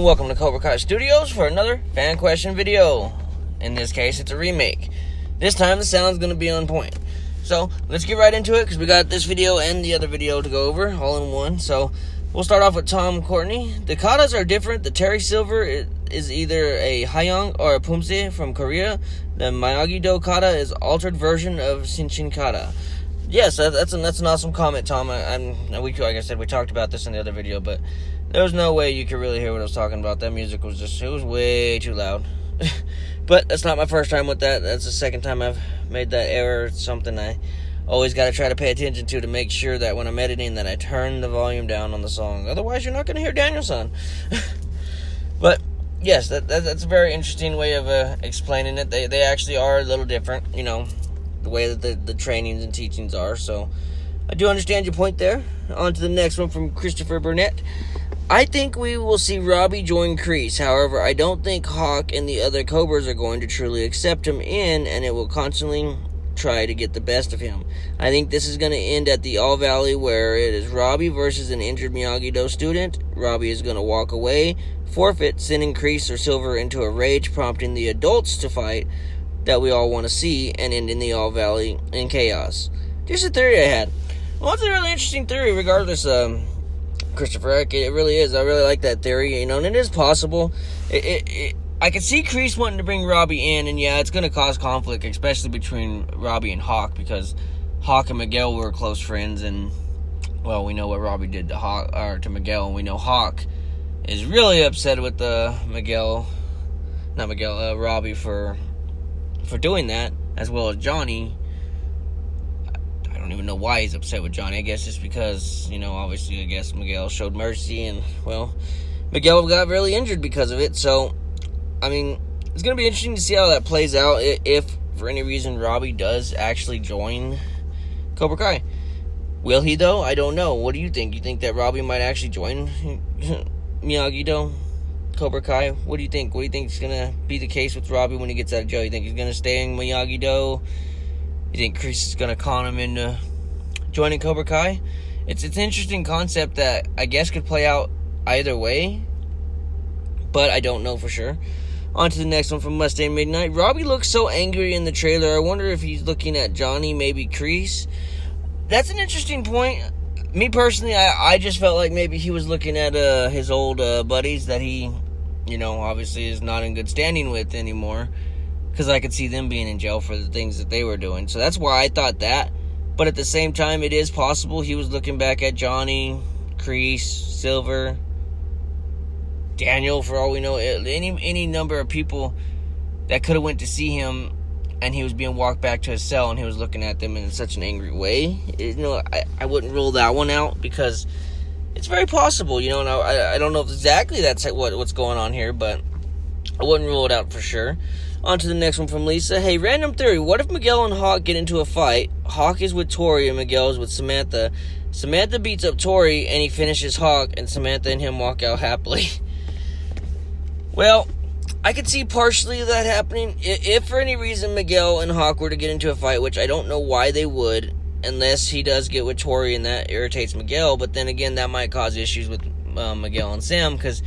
welcome to Cobra Kai Studios for another fan question video. In this case, it's a remake. This time the sound's going to be on point. So, let's get right into it, because we got this video and the other video to go over, all in one. So, we'll start off with Tom Courtney. The katas are different. The Terry Silver is either a Hayang or a Pumse from Korea. The Miyagi-Do kata is altered version of Shinshin kata. Yes, that's an awesome comment, Tom. Like I said, we talked about this in the other video, but there was no way you could really hear what I was talking about. That music was it was way too loud. But that's not my first time with that. That's the second time I've made that error. It's something I always got to try to pay attention to make sure that when I'm editing that I turn the volume down on the song. Otherwise, you're not going to hear Daniel-san. But yes, that's a very interesting way of explaining it. They actually are a little different, you know, the way that the trainings and teachings are. So I do understand your point there. On to the next one from Christopher Burnett. I think we will see Robbie join Kreese. However, I don't think Hawk and the other Cobras are going to truly accept him in, and it will constantly try to get the best of him. I think this is going to end at the All Valley, where it is Robbie versus an injured Miyagi-Do student. Robbie is going to walk away, forfeit, sending Kreese or Silver into a rage, prompting the adults to fight that we all want to see, and end in the All Valley in chaos. Just a theory I had. Well, it's a really interesting theory, regardless, Christopher. It really is. I really like that theory, you know, and it is possible. I can see Kreese wanting to bring Robbie in, and yeah, it's going to cause conflict, especially between Robbie and Hawk, because Hawk and Miguel were close friends, and, well, we know what Robbie did to Miguel, and we know Hawk is really upset with Robbie for doing that, as well as Johnny. I don't even know why he's upset with Johnny. I guess it's because, you know, obviously, I guess Miguel showed mercy, and, well, Miguel got really injured because of it. So, I mean, it's going to be interesting to see how that plays out, if, for any reason, Robbie does actually join Cobra Kai. Will he, though? I don't know. What do you think? You think that Robbie might actually join Miyagi-Do, Cobra Kai? What do you think? What do you think is going to be the case with Robbie when he gets out of jail? You think he's going to stay in Miyagi-Do? You think Kreese is going to con him into joining Cobra Kai? It's an interesting concept that I guess could play out either way, but I don't know for sure. On to the next one from Mustang Midnight. Robbie looks so angry in the trailer. I wonder if he's looking at Johnny, maybe Kreese. That's an interesting point. Me personally, I just felt like maybe he was looking at his old buddies that he, you know, obviously is not in good standing with anymore, because I could see them being in jail for the things that they were doing. So that's why I thought that. But at the same time, it is possible he was looking back at Johnny, Kreese, Silver, Daniel, for all we know, any number of people that could have went to see him, and he was being walked back to his cell, and he was looking at them in such an angry way. You know, I wouldn't rule that one out, because it's very possible, you know, and I don't know if exactly that's what's going on here, but I wouldn't rule it out for sure. On to the next one from Lisa. Hey, random theory. What if Miguel and Hawk get into a fight? Hawk is with Tori and Miguel is with Samantha. Samantha beats up Tori and he finishes Hawk, and Samantha and him walk out happily. Well, I could see partially that happening. If for any reason Miguel and Hawk were to get into a fight, which I don't know why they would, unless he does get with Tori and that irritates Miguel. But then again, that might cause issues with Miguel and Sam, because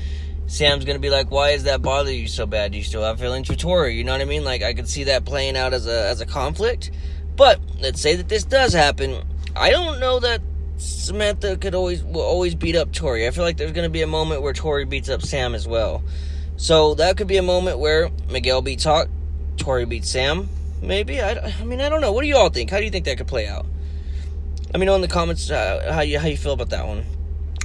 Sam's going to be like, why does that bother you so bad? Do you still have feelings for Tori? You know what I mean? Like, I could see that playing out as a conflict. But let's say that this does happen. I don't know that Samantha will always beat up Tori. I feel like there's going to be a moment where Tori beats up Sam as well. So that could be a moment where Miguel beats Hawk, Tori beats Sam, maybe. I mean, I don't know. What do you all think? How do you think that could play out? Let me know in the comments how you feel about that one.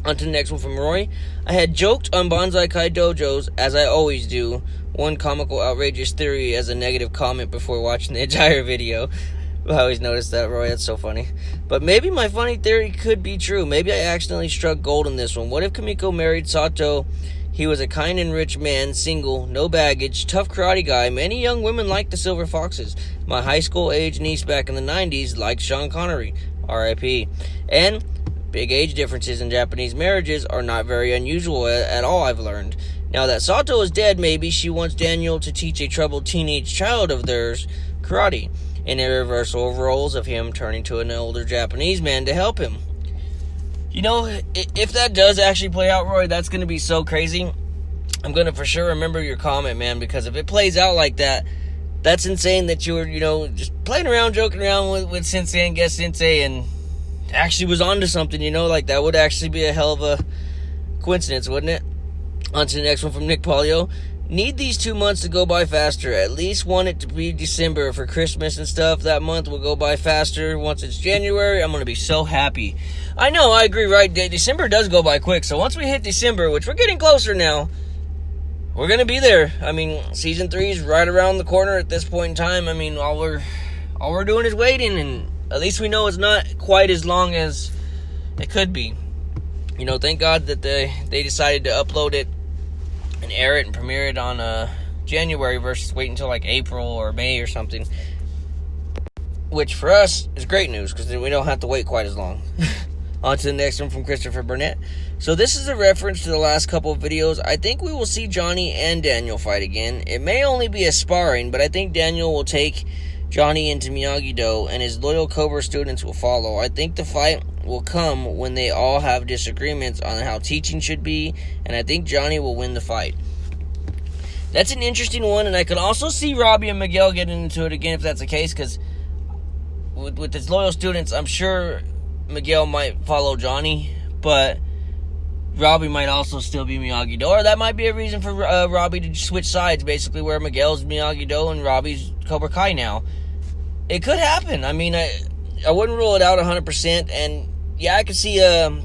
On to the next one from Roy. I had joked on Bonsai Kai Dojos, as I always do, one comical outrageous theory as a negative comment before watching the entire video. I always noticed that, Roy. That's so funny. But maybe my funny theory could be true. Maybe I accidentally struck gold in this one. What if Kamiko married Sato? He was a kind and rich man, single, no baggage, tough karate guy. Many young women liked the Silver Foxes. My high school age niece back in the 90s liked Sean Connery. R.I.P. And big age differences in Japanese marriages are not very unusual at all, I've learned. Now that Sato is dead, maybe she wants Daniel to teach a troubled teenage child of theirs karate, in a reversal of roles of him turning to an older Japanese man to help him. You know, if that does actually play out, Roy, that's going to be so crazy. I'm going to for sure remember your comment, man, because if it plays out like that, that's insane that you were, just playing around, joking around with Sensei and guest Sensei and actually was onto something, like that would actually be a hell of a coincidence, wouldn't it? On to the next one from Nick Polio. Need these 2 months to go by faster. At least want it to be December for Christmas and stuff. That month will go by faster. Once it's January, I'm going to be so happy. I know, I agree, right? December does go by quick. So once we hit December, which we're getting closer now, we're going to be there. I mean, season 3 is right around the corner at this point in time. I mean, all we're doing is waiting, and at least we know it's not quite as long as it could be. Thank God that they decided to upload it and air it and premiere it on January versus wait until like April or May or something. Which for us is great news because we don't have to wait quite as long. On to the next one from Christopher Burnett. So this is a reference to the last couple of videos. I think we will see Johnny and Daniel fight again. It may only be a sparring, but I think Daniel will take Johnny into Miyagi-Do and his loyal Cobra students will follow. I think the fight will come when they all have disagreements on how teaching should be, and I think Johnny will win the fight. That's an interesting one, and I could also see Robbie and Miguel getting into it again if that's the case, because with his loyal students, I'm sure Miguel might follow Johnny, but Robbie might also still be Miyagi-Do, or that might be a reason for Robbie to switch sides, basically, where Miguel's Miyagi-Do and Robbie's Cobra Kai now. It could happen. I mean, I wouldn't rule it out 100%, and yeah, I could see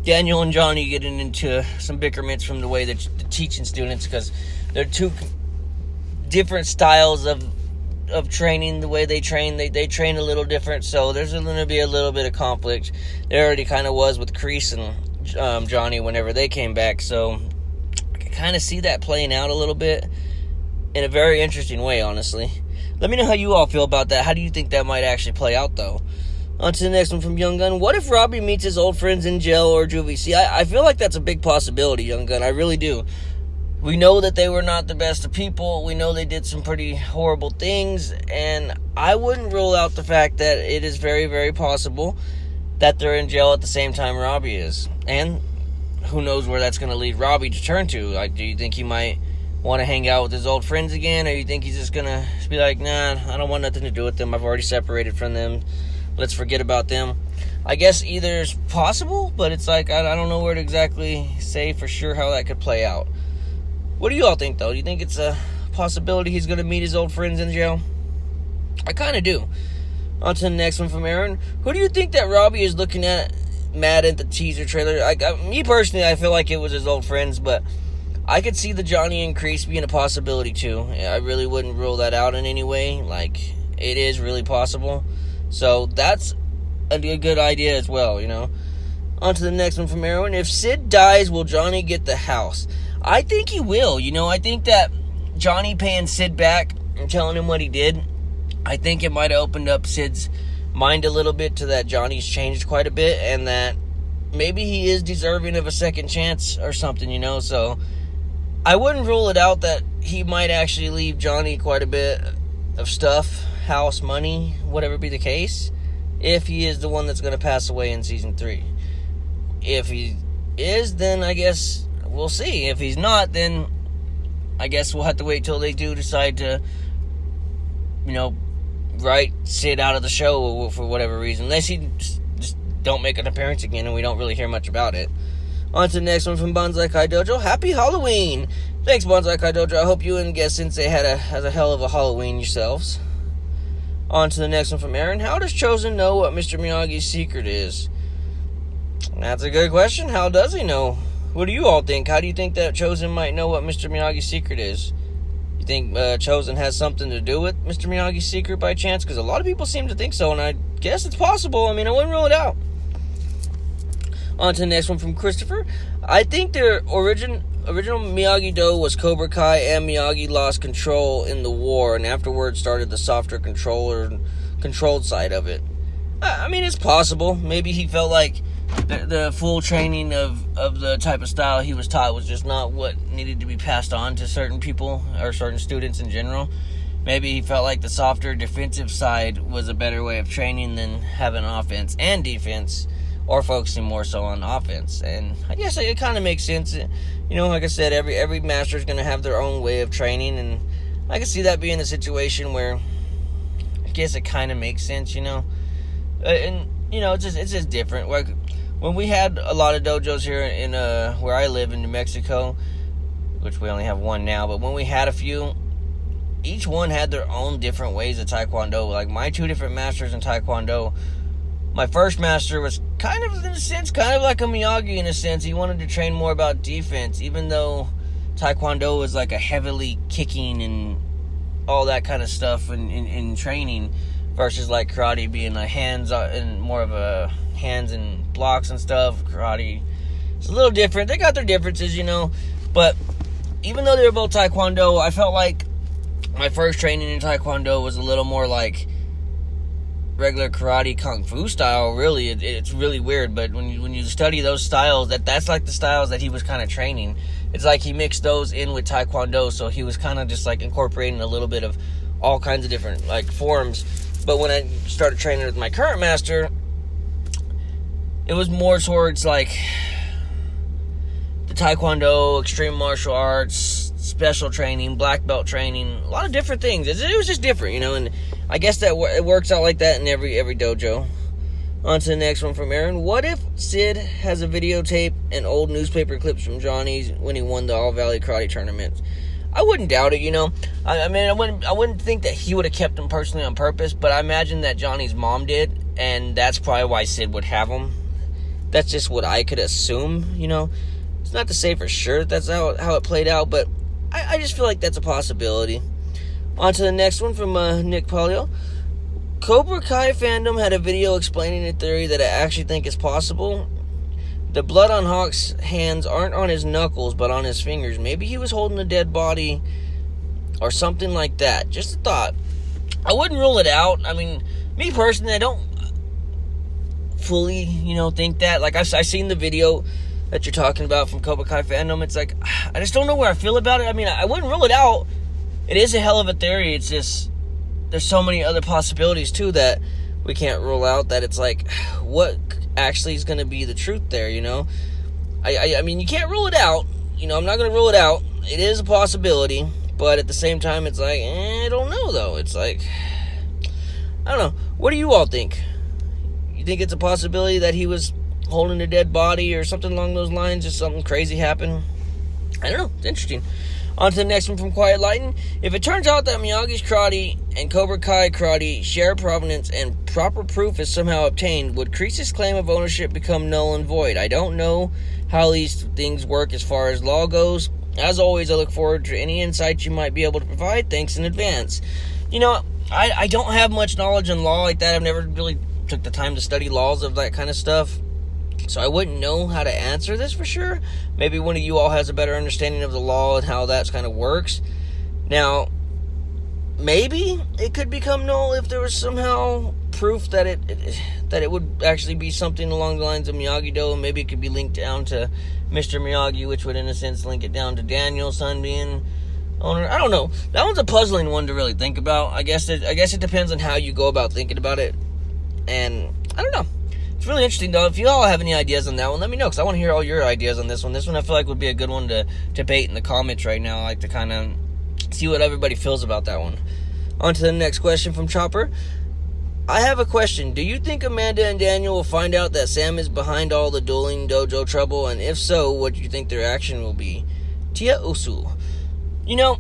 Daniel and Johnny getting into some bickerments from the way they're teaching students, because they're two different styles of training. The way they train, they train a little different, so there's going to be a little bit of conflict. There already kind of was with Kreese and Johnny whenever they came back, so I can kind of see that playing out a little bit in a very interesting way, honestly. Let me know how you all feel about that. How do you think that might actually play out, though? On to the next one from Young Gun. What if Robbie meets his old friends in jail or juvie? See, I feel like that's a big possibility, Young Gun. I really do. We know that they were not the best of people. We know they did some pretty horrible things. And I wouldn't rule out the fact that it is very, very possible that they're in jail at the same time Robbie is. And who knows where that's going to lead Robbie to turn to. Like, do you think he might want to hang out with his old friends again? Or you think he's just going to be like, nah, I don't want nothing to do with them. I've already separated from them. Let's forget about them. I guess either is possible, but it's like, I don't know where to exactly say for sure how that could play out. What do you all think, though? Do you think it's a possibility he's going to meet his old friends in jail? I kind of do. On to the next one from Aaron. Who do you think that Robbie is looking at mad at the teaser trailer? Me personally, I feel like it was his old friends, but I could see the Johnny and Kreese being a possibility, too. I really wouldn't rule that out in any way. Like, it is really possible. So that's a good idea as well, On to the next one from Erwin. If Sid dies, will Johnny get the house? I think he will. I think that Johnny paying Sid back and telling him what he did, I think it might have opened up Sid's mind a little bit to that Johnny's changed quite a bit and that maybe he is deserving of a second chance or something, So I wouldn't rule it out that he might actually leave Johnny quite a bit of stuff, house, money, whatever be the case, if he is the one that's going to pass away in season 3. If he is, then I guess we'll see. If he's not, then I guess we'll have to wait till they do decide to, write Sid out of the show for whatever reason. Unless he just don't make an appearance again and we don't really hear much about it. On to the next one from Bonsai Kai Dojo. Happy Halloween! Thanks, Bonsai Kai Dojo. I hope you and Guest Sensei had a hell of a Halloween yourselves. On to the next one from Aaron. How does Chosen know what Mr. Miyagi's secret is? That's a good question. How does he know? What do you all think? How do you think that Chosen might know what Mr. Miyagi's secret is? You think Chosen has something to do with Mr. Miyagi's secret by chance? Because a lot of people seem to think so, and I guess it's possible. I mean, I wouldn't rule it out. On to the next one from Christopher. I think the original Miyagi-Do was Cobra Kai, and Miyagi lost control in the war, and afterwards started the softer controlled side of it. I mean, it's possible. Maybe he felt like the full training of the type of style he was taught was just not what needed to be passed on to certain people or certain students in general. Maybe he felt like the softer defensive side was a better way of training than having offense and defense. or focusing more so on offense. And I guess it kind of makes sense. You know, like I said, every master is going to have their own way of training, and I can see that being a situation where I guess it kind of makes sense, you know. And you know, it's just different. Like when we had a lot of dojos here in where I live in New Mexico, which we only have one now, but when we had a few, each one had their own different ways of Taekwondo. Like my 2 different masters in Taekwondo, my first master was kind of, in a sense, kind of like a Miyagi in a sense. He wanted to train more about defense, even though Taekwondo was like a heavily kicking and all that kind of stuff in training, versus like karate being a hands and more of a hands and blocks and stuff. Karate is a little different. They got their differences, you know, but even though they were both Taekwondo, I felt like my first training in Taekwondo was a little more like regular karate kung fu style. Really, it's really weird, but when you study those styles, that's like the styles that he was kind of training. It's like he mixed those in with Taekwondo, so he was kind of just like incorporating a little bit of all kinds of different like forms. But when I started training with my current master, it was more towards like the Taekwondo, extreme martial arts, special training, black belt training, a lot of different things. It was just different, you know, and I guess that it works out like that in every dojo. On to the next one from Aaron. What if Sid has a videotape and old newspaper clips from Johnny's when he won the All Valley Karate tournament? I wouldn't doubt it, you know. I mean, I wouldn't think that he would have kept them personally on purpose, but I imagine that Johnny's mom did, and that's probably why Sid would have them. That's just what I could assume, you know. It's not to say for sure that that's how it played out, but I just feel like that's a possibility. On to the next one from Nick Polio. Cobra Kai fandom had a video explaining a theory that I actually think is possible. The blood on Hawk's hands aren't on his knuckles, but on his fingers. Maybe he was holding a dead body or something like that. Just a thought. I wouldn't rule it out. I mean, me personally, I don't fully, you know, think that. Like, I've seen the video that you're talking about from Cobra Kai fandom. It's like, I just don't know where I feel about it. I mean, I wouldn't rule it out. It is a hell of a theory. It's just, there's so many other possibilities, too, that we can't rule out, that it's like, what actually is going to be the truth there, you know? I mean, you can't rule it out. You know, I'm not going to rule it out. It is a possibility, but at the same time, it's like, I don't know, though. It's like, I don't know. What do you all think? You think it's a possibility that he was holding a dead body or something along those lines, just something crazy happened? I don't know. It's interesting. On to the next one from Quiet Lighten. If it turns out that Miyagi's karate and Cobra Kai karate share provenance and proper proof is somehow obtained, would Kreese's claim of ownership become null and void? I don't know how these things work as far as law goes. As always, I look forward to any insights you might be able to provide. Thanks in advance. You know, I don't have much knowledge in law like that. I've never really took the time to study laws of that kind of stuff, so I wouldn't know how to answer this for sure. Maybe one of you all has a better understanding of the law and how that kind of works. Now, maybe it could become null if there was somehow proof that it would actually be something along the lines of Miyagi-Do, and maybe it could be linked down to Mr. Miyagi, which would in a sense link it down to Daniel's son being owner. I don't know. That one's a puzzling one to really think about. I guess it depends on how you go about thinking about it. And I don't know. It's really interesting, though. If you all have any ideas on that one, let me know, because I want to hear all your ideas on this one. This one I feel like would be a good one to debate in the comments right now. I like to kind of see what everybody feels about that one. On to the next question from Chopper. I have a question. Do you think Amanda and Daniel will find out that Sam is behind all the dueling dojo trouble? And if so, what do you think their action will be? Tia Usu. You know,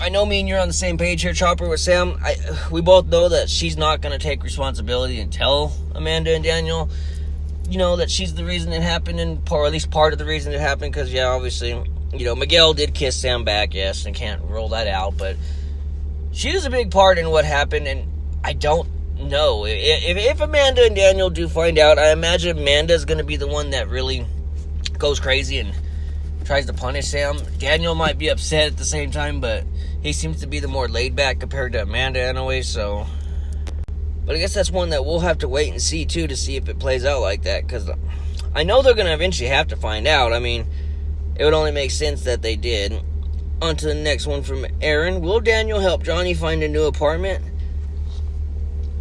I know me and you're on the same page here, Chopper, with Sam. We both know that she's not going to take responsibility and tell Amanda and Daniel, you know, that she's the reason it happened, or at least part of the reason it happened, because, yeah, obviously, you know, Miguel did kiss Sam back, yes, and can't rule that out, but she was a big part in what happened, and I don't know. If Amanda and Daniel do find out, I imagine Amanda's going to be the one that really goes crazy and tries to punish Sam. Daniel might be upset at the same time, but he seems to be the more laid back compared to Amanda anyway, so. But I guess that's one that we'll have to wait and see, too, to see if it plays out like that, because I know they're going to eventually have to find out. I mean, it would only make sense that they did. On to the next one from Aaron. Will Daniel help Johnny find a new apartment?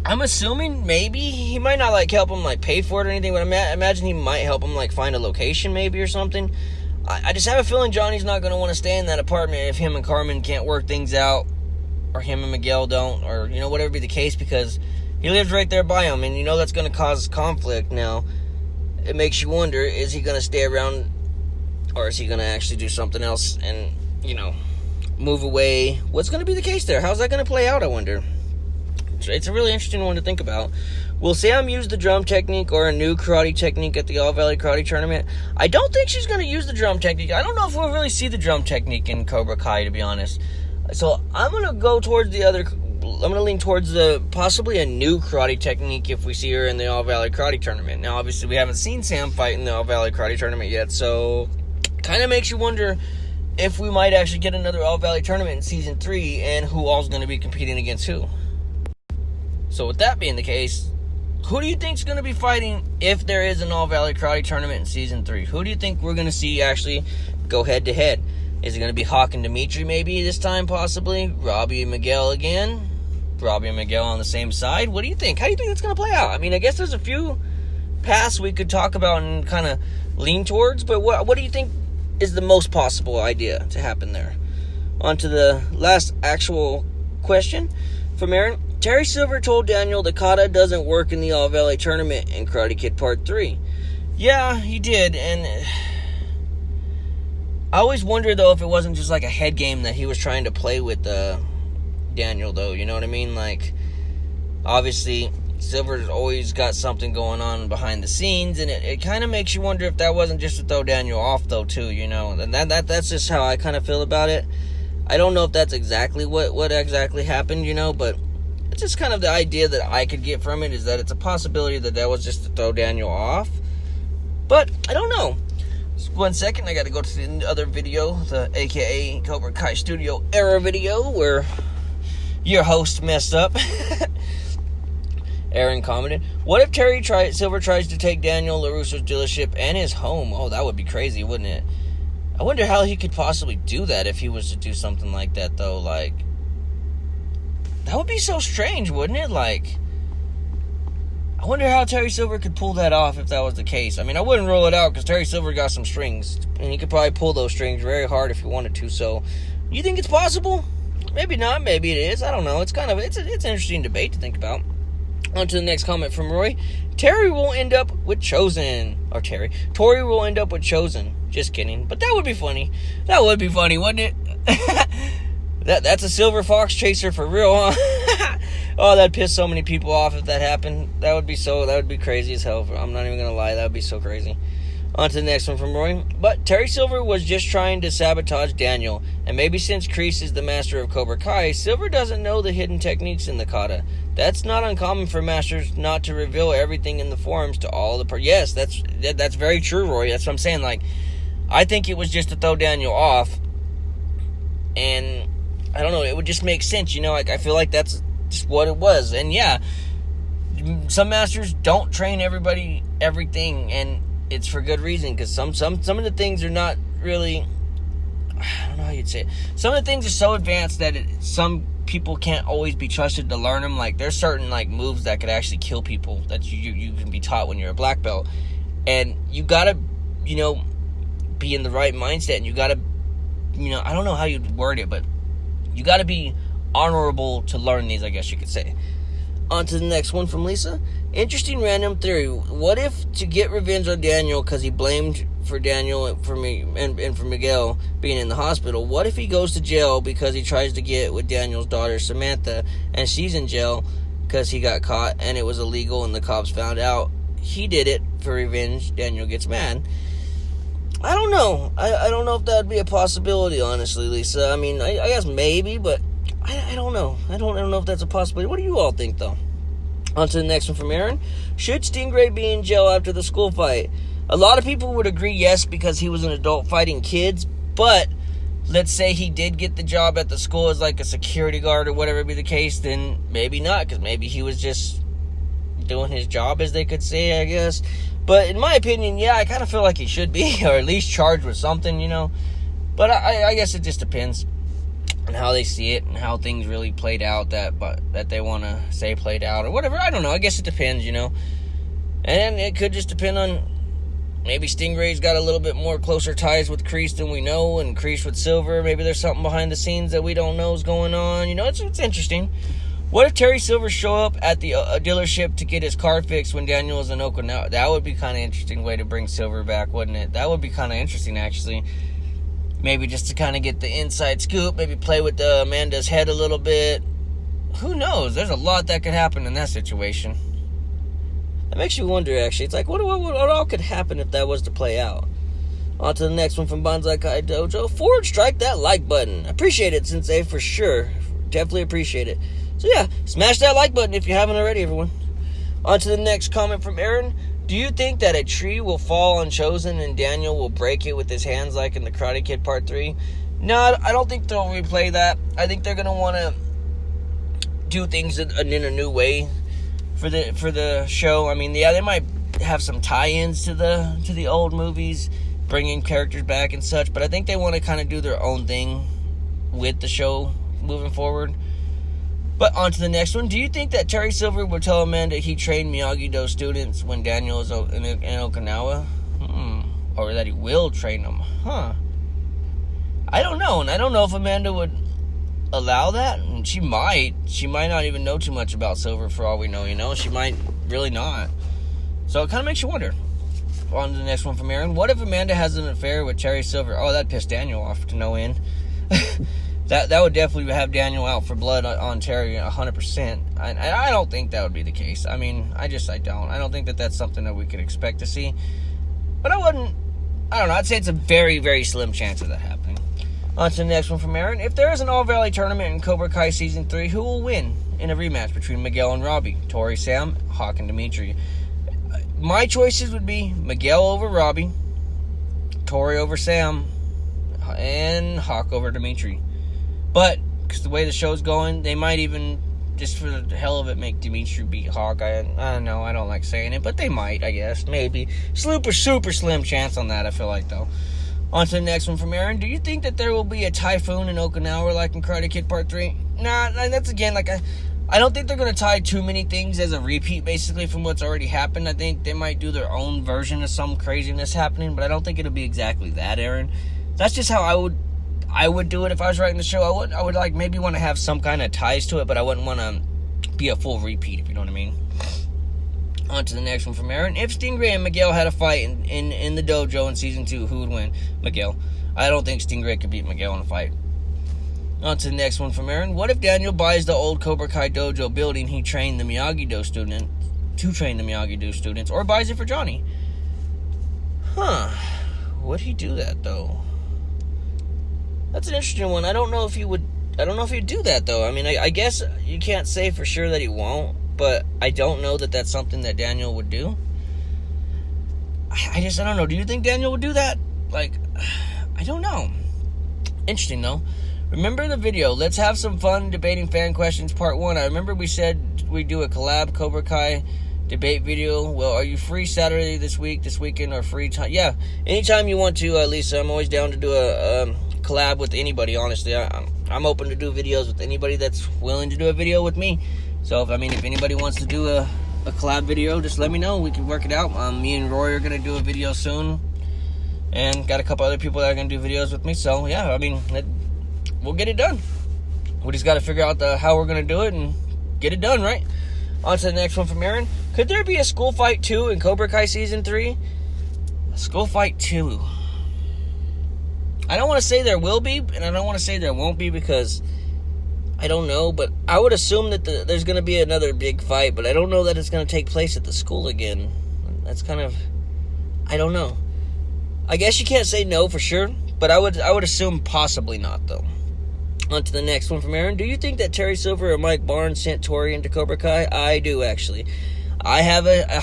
I'm assuming maybe he might not, like, help him, like, pay for it or anything, but I imagine he might help him, like, find a location maybe or something. I just have a feeling Johnny's not going to want to stay in that apartment if him and Carmen can't work things out, or him and Miguel don't, or, you know, whatever be the case, because he lives right there by him, and you know that's going to cause conflict. Now, it makes you wonder, is he going to stay around, or is he going to actually do something else and, you know, move away? What's going to be the case there? How's that going to play out, I wonder? It's a really interesting one to think about. Will Sam use the drum technique or a new karate technique at the All Valley Karate Tournament? I don't think she's going to use the drum technique. I don't know if we'll really see the drum technique in Cobra Kai, to be honest. So I'm going to go towards I'm going to lean towards possibly a new karate technique if we see her in the All Valley Karate Tournament. Now, obviously, we haven't seen Sam fight in the All Valley Karate Tournament yet, so kind of makes you wonder if we might actually get another All Valley Tournament in Season 3 and who all's going to be competing against who. So with that being the case, who do you think's going to be fighting if there is an All Valley Karate Tournament in Season 3? Who do you think we're going to see actually go head-to-head? Is it going to be Hawk and Dimitri maybe this time, possibly? Robbie and Miguel again? Robbie and Miguel on the same side? What do you think? How do you think it's going to play out? I mean, I guess there's a few paths we could talk about and kind of lean towards, but what do you think is the most possible idea to happen there? On to the last actual question from Aaron. Terry Silver told Daniel the kata doesn't work in the All Valley Tournament in Karate Kid Part 3. Yeah, he did, and I always wonder, though, if it wasn't just like a head game that he was trying to play with Daniel, though, you know what I mean? Like, obviously, Silver's always got something going on behind the scenes, and it kind of makes you wonder if that wasn't just to throw Daniel off, though, too, you know? And that's just how I kind of feel about it. I don't know if that's exactly what exactly happened, you know, but it's just kind of the idea that I could get from it is that it's a possibility that was just to throw Daniel off. But I don't know. Just 1 second, I got to go to the other video, the AKA Cobra Kai Studio error video, where your host messed up. Aaron commented, what if Silver tries to take Daniel LaRusso's dealership and his home? Oh, that would be crazy, wouldn't it? I wonder how he could possibly do that if he was to do something like that, though. Like, that would be so strange, wouldn't it? Like, I wonder how Terry Silver could pull that off if that was the case. I mean, I wouldn't rule it out because Terry Silver got some strings, and he could probably pull those strings very hard if he wanted to. So, you think it's possible? Maybe not. Maybe it is. I don't know. It's an interesting debate to think about. On to the next comment from Roy. Tori will end up with Chosen. Just kidding. But that would be funny. That would be funny, wouldn't it? That's a silver fox chaser for real, huh? Oh, that'd piss so many people off if that happened. That would be crazy as hell. I'm not even gonna lie, that would be so crazy. On to the next one from Roy. But Terry Silver was just trying to sabotage Daniel, and maybe since Kreese is the master of Cobra Kai, Silver doesn't know the hidden techniques in the kata. That's not uncommon for masters not to reveal everything in the forums to all the yes, that's very true, Roy. That's what I'm saying. Like, I think it was just to throw Daniel off, and I don't know, it would just make sense, you know, like, I feel like that's just what it was. And yeah, some masters don't train everybody everything, and it's for good reason, because some of the things are not really, I don't know how you'd say it. Some of the things are so advanced that some people can't always be trusted to learn them. Like, there's certain, like, moves that could actually kill people that you can be taught when you're a black belt, and you gotta, you know, be in the right mindset, and you gotta, you know, I don't know how you'd word it, but you gotta be honorable to learn these, I guess you could say. On to the next one from Lisa. Interesting random theory. What if, to get revenge on Daniel because he blamed for Daniel and for Miguel being in the hospital, what if he goes to jail because he tries to get with Daniel's daughter Samantha, and she's in jail because he got caught and it was illegal and the cops found out he did it for revenge? Daniel gets mad. I don't know. I don't know if that would be a possibility, honestly, Lisa. I mean, I guess maybe, but I don't know. I don't know if that's a possibility. What do you all think, though? On to the next one from Aaron. Should Stingray be in jail after the school fight? A lot of people would agree yes, because he was an adult fighting kids, but let's say he did get the job at the school as like a security guard or whatever be the case, then maybe not, because maybe he was just doing his job, as they could say, I guess. But in my opinion, yeah, I kind of feel like he should be, or at least charged with something, you know. But I guess it just depends. and how they see it and how things really played out that they want to say played out or whatever. I don't know. I guess it depends, And it could just depend on maybe Stingray's got a little bit more closer ties with Kreese than we know, and Kreese with Silver. Maybe there's something behind the scenes that we don't know is going on. It's interesting. What if Terry Silver show up at the dealership to get his car fixed when Daniel is in Okinawa? That would be kind of interesting way to bring Silver back, wouldn't it? That would be kind of interesting, actually. Maybe just to kind of get the inside scoop. Maybe play with Amanda's head a little bit. Who knows? There's a lot that could happen in that situation. That makes you wonder, actually. It's like, what all could happen if that was to play out? On to the next one from Banzai Kai Dojo. Forward strike that like button. Appreciate it, Sensei, for sure. Definitely appreciate it. So yeah, smash that like button if you haven't already, everyone. On to the next comment from Aaron. Do you think that a tree will fall on Chosen and Daniel will break it with his hands like in the Karate Kid Part 3? No, I don't think they'll replay that. I think they're going to want to do things in a new way for the show. I mean, yeah, they might have some tie-ins to the old movies, bringing characters back and such, but I think they want to kind of do their own thing with the show moving forward. But on to the next one. Do you think that Terry Silver will tell Amanda he trained Miyagi-Do students when Daniel is in Okinawa? Or that he will train them? I don't know. And I don't know if Amanda would allow that. And she might. She might not even know too much about Silver for all we know, She might really not. So it kind of makes you wonder. On to the next one from Aaron. What if Amanda has an affair with Terry Silver? Oh, that'd piss Daniel off to no end. That would definitely have Daniel out for blood on Terry 100%. I don't think that would be the case. I mean, I don't. I don't think that that's something that we could expect to see. But I don't know. I'd say it's a very, very slim chance of that happening. On to the next one from Aaron. If there is an All-Valley tournament in Cobra Kai Season 3, who will win in a rematch between Miguel and Robbie? Tori, Sam, Hawk, and Dimitri. My choices would be Miguel over Robbie, Tori over Sam, and Hawk over Dimitri. But, because the way the show's going, they might even, just for the hell of it, make Dimitri beat Hawk. I don't know, I don't like saying it, but they might, I guess, maybe. Super slim chance on that, I feel like, though. On to the next one from Aaron. Do you think that there will be a typhoon in Okinawa like in Karate Kid Part 3? Nah, that's again, like, I don't think they're going to tie too many things as a repeat, basically, from what's already happened. I think they might do their own version of some craziness happening, but I don't think it'll be exactly that, Aaron. That's just how I would do it if I was writing the show. I would like maybe want to have some kind of ties to it, but I wouldn't want to be a full repeat, if you know what I mean. On to the next one from Aaron. If Stingray and Miguel had a fight in the dojo in Season 2, who would win? Miguel. I don't think Stingray could beat Miguel in a fight. On to the next one from Aaron. What if Daniel buys the old Cobra Kai dojo building he trained the Miyagi-Do student to train the Miyagi-Do students, or buys it for Johnny? Would he do that, though? That's an interesting one. I don't know if he would do that, though. I mean, I guess you can't say for sure that he won't, but I don't know that that's something that Daniel would do. I don't know. Do you think Daniel would do that? Like, I don't know. Interesting, though. Remember the video, Let's Have Some Fun Debating Fan Questions Part 1. I remember we said we'd do a collab Cobra Kai debate video. Well, are you free Saturday this weekend, or free time? Yeah, anytime you want to, Lisa. I'm always down to do a collab with anybody, honestly. I'm open to do videos with anybody that's willing to do a video with me. So, if anybody wants to do a collab video, just let me know. We can work it out. Me and Roy are going to do a video soon. And got a couple other people that are going to do videos with me. So, yeah, we'll get it done. We just got to figure out how we're going to do it and get it done, right? On to the next one from Aaron. Could there be a school fight 2 in Cobra Kai Season 3? A school fight 2. I don't want to say there will be, and I don't want to say there won't be, because I don't know, but I would assume that there's going to be another big fight, but I don't know that it's going to take place at the school again. That's kind of, I don't know. I guess you can't say no for sure, but I would assume possibly not, though. On to the next one from Aaron. Do you think that Terry Silver or Mike Barnes sent Tori into Cobra Kai? I do, actually. I have a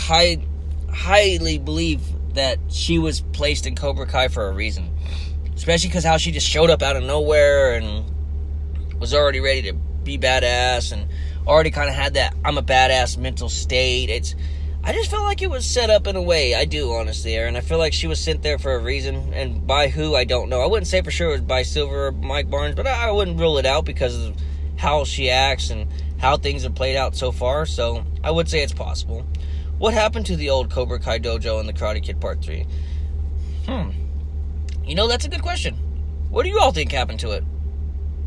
highly believe that she was placed in Cobra Kai for a reason. Especially because how she just showed up out of nowhere and was already ready to be badass and already kind of had that I'm a badass mental state. I just feel like it was set up in a way. I do, honestly, Aaron. I feel like she was sent there for a reason, and by who, I don't know. I wouldn't say for sure it was by Silver or Mike Barnes, but I wouldn't rule it out because of how she acts and how things have played out so far, so I would say it's possible. What happened to the old Cobra Kai dojo in the Karate Kid Part 3? That's a good question. What do you all think happened to it?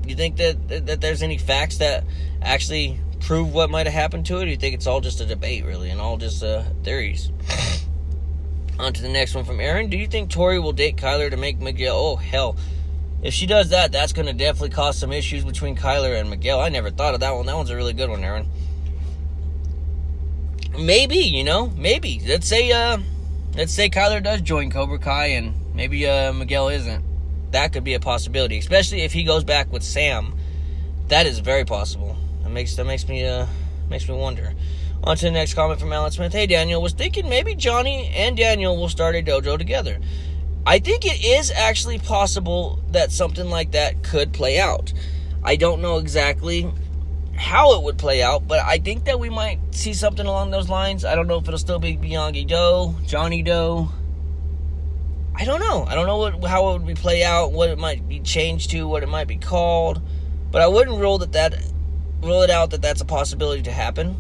You think that there's any facts that actually prove what might have happened to it, or do you think it's all just a debate, really, and all just theories? On to the next one from Aaron. Do you think Tori will date Kyler to make Miguel? Oh, hell. If she does that, that's going to definitely cause some issues between Kyler and Miguel. I never thought of that one. That one's a really good one, Aaron. Maybe, maybe. Let's say Kyler does join Cobra Kai and maybe Miguel isn't. That could be a possibility, especially if he goes back with Sam. That is very possible. That makes me wonder. On to the next comment from Alan Smith. Hey, Daniel, was thinking maybe Johnny and Daniel will start a dojo together. I think it is actually possible that something like that could play out. I don't know exactly how it would play out, but I think that we might see something along those lines. I don't know if it'll still be Miyagi-Do, Johnny-Do. I don't know. I don't know how it would play out, what it might be changed to, what it might be called. But I wouldn't rule it out that that's a possibility to happen.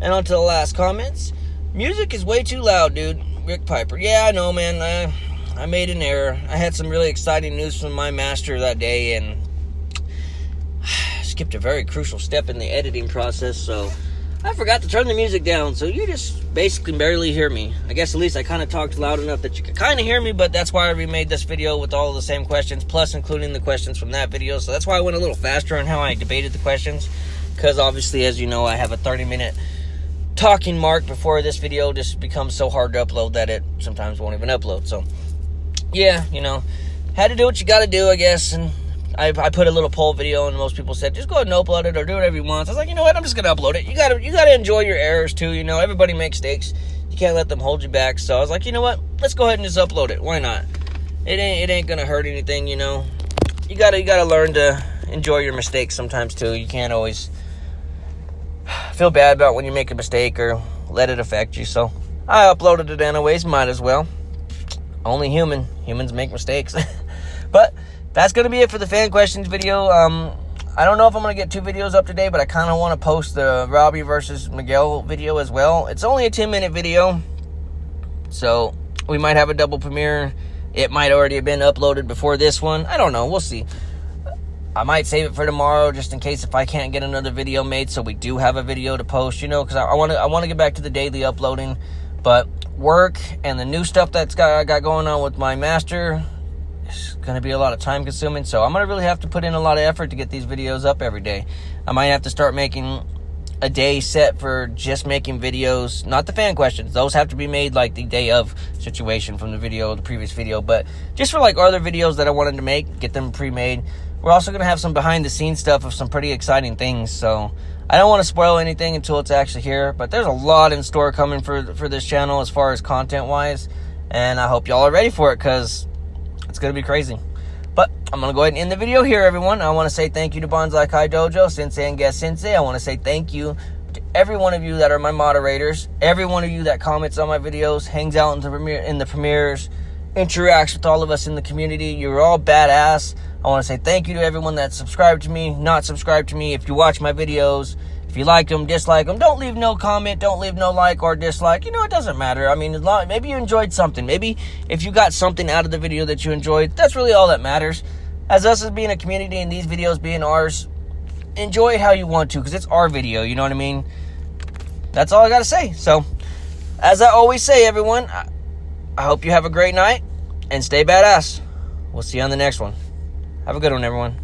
And on to the last comments. Music is way too loud, dude. Rick Piper. Yeah, I know, man. I made an error. I had some really exciting news from my master that day, and skipped a very crucial step in the editing process, so I forgot to turn the music down, so you just basically barely hear me. I guess at least I kind of talked loud enough that you could kind of hear me, but that's why I remade this video with all the same questions, plus including the questions from that video, so that's why I went a little faster on how I debated the questions, because obviously, as you know, I have a 30-minute talking mark before this video just becomes so hard to upload that it sometimes won't even upload, so yeah, had to do what you gotta do, I guess, and I put a little poll video, and most people said, just go ahead and upload it, or do whatever you want. So I was like, you know what, I'm just gonna upload it. You gotta enjoy your errors, too, everybody makes mistakes. You can't let them hold you back, so I was like, you know what, let's go ahead and just upload it, why not? It ain't gonna hurt anything, You gotta learn to enjoy your mistakes sometimes, too. You can't always feel bad about when you make a mistake, or let it affect you, so I uploaded it anyways, might as well. Only humans make mistakes. But that's going to be it for the fan questions video. I don't know if I'm going to get 2 videos up today, but I kind of want to post the Robbie versus Miguel video as well. It's only a 10-minute video, so we might have a double premiere. It might already have been uploaded before this one. I don't know. We'll see. I might save it for tomorrow just in case if I can't get another video made, so we do have a video to post, because I want to get back to the daily uploading. But work and the new stuff I got going on with my master, it's going to be a lot of time consuming, so I'm going to really have to put in a lot of effort to get these videos up every day. I might have to start making a day set for just making videos, not the fan questions. Those have to be made like the day of situation from the previous video, but just for like other videos that I wanted to make, get them pre-made. We're also going to have some behind the scenes stuff of some pretty exciting things, so I don't want to spoil anything until it's actually here, but there's a lot in store coming for this channel as far as content wise, and I hope y'all are ready for it, because it's going to be crazy. But I'm going to go ahead and end the video here, everyone. I want to say thank you to Bonsai Kai Dojo, Sensei and Guest Sensei. I want to say thank you to every one of you that are my moderators, every one of you that comments on my videos, hangs out in the premieres, interacts with all of us in the community. You're all badass. I want to say thank you to everyone that's subscribed to me, not subscribed to me. If you watch my videos, if you like them, dislike them, don't leave no comment, don't leave no like or dislike. It doesn't matter. I mean, maybe you enjoyed something. Maybe if you got something out of the video that you enjoyed, that's really all that matters. As us as being a community and these videos being ours, enjoy it how you want to, because it's our video, you know what I mean? That's all I got to say. So, as I always say, everyone, I hope you have a great night and stay badass. We'll see you on the next one. Have a good one, everyone.